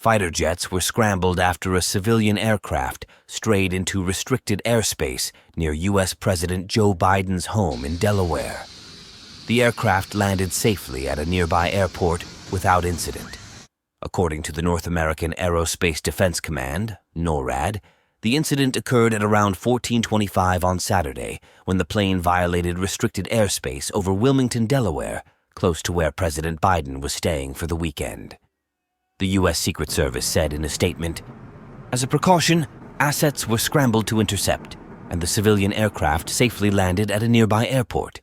Fighter jets were scrambled after a civilian aircraft strayed into restricted airspace near U.S. President Joe Biden's home in Delaware. The aircraft landed safely at a nearby airport without incident. According to the North American Aerospace Defense Command, NORAD, the incident occurred at around 14:25 on Saturday when the plane violated restricted airspace over Wilmington, Delaware, close to where President Biden was staying for the weekend. The U.S. Secret Service said in a statement, "As a precaution, assets were scrambled to intercept, and the civilian aircraft safely landed at a nearby airport.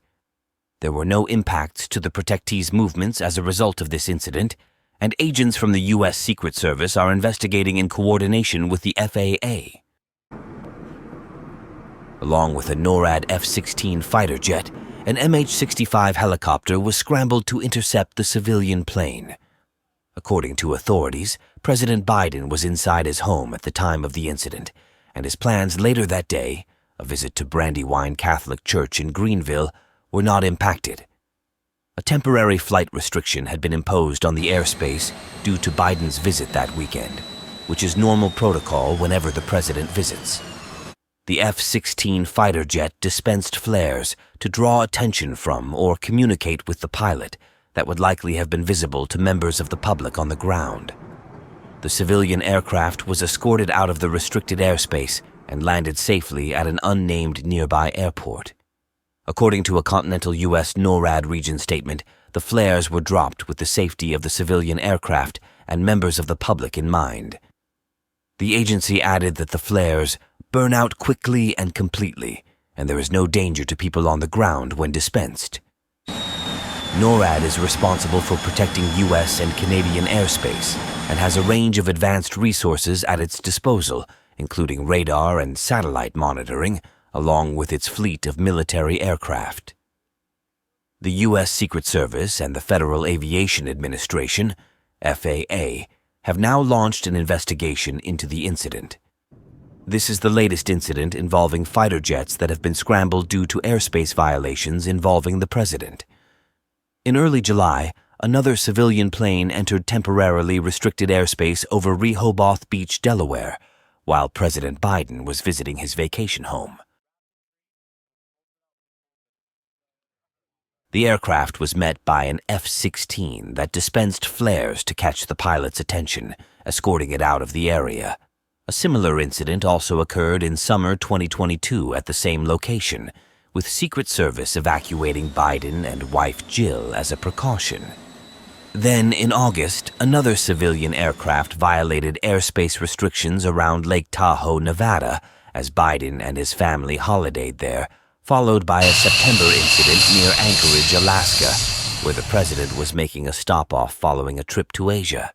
There were no impacts to the protectees' movements as a result of this incident, and agents from the U.S. Secret Service are investigating in coordination with the FAA." Along with a NORAD F-16 fighter jet, an MH-65 helicopter was scrambled to intercept the civilian plane. According to authorities, President Biden was inside his home at the time of the incident, and his plans later that day, a visit to Brandywine Catholic Church in Greenville, were not impacted. A temporary flight restriction had been imposed on the airspace due to Biden's visit that weekend, which is normal protocol whenever the president visits. The F-16 fighter jet dispensed flares to draw attention from or communicate with the pilot that would likely have been visible to members of the public on the ground. The civilian aircraft was escorted out of the restricted airspace and landed safely at an unnamed nearby airport. According to a continental U.S. NORAD region statement, the flares were dropped with the safety of the civilian aircraft and members of the public in mind. The agency added that the flares burn out quickly and completely, and there is no danger to people on the ground when dispensed. NORAD is responsible for protecting U.S. and Canadian airspace and has a range of advanced resources at its disposal, including radar and satellite monitoring, along with its fleet of military aircraft. The U.S. Secret Service and the Federal Aviation Administration, FAA, have now launched an investigation into the incident. This is the latest incident involving fighter jets that have been scrambled due to airspace violations involving the president. In early July, another civilian plane entered temporarily restricted airspace over Rehoboth Beach, Delaware, while President Biden was visiting his vacation home. The aircraft was met by an F-16 that dispensed flares to catch the pilot's attention, escorting it out of the area. A similar incident also occurred in summer 2022 at the same location, with Secret Service evacuating Biden and wife Jill as a precaution. Then, in August, another civilian aircraft violated airspace restrictions around Lake Tahoe, Nevada, as Biden and his family holidayed there, followed by a September incident near Anchorage, Alaska, where the president was making a stop-off following a trip to Asia.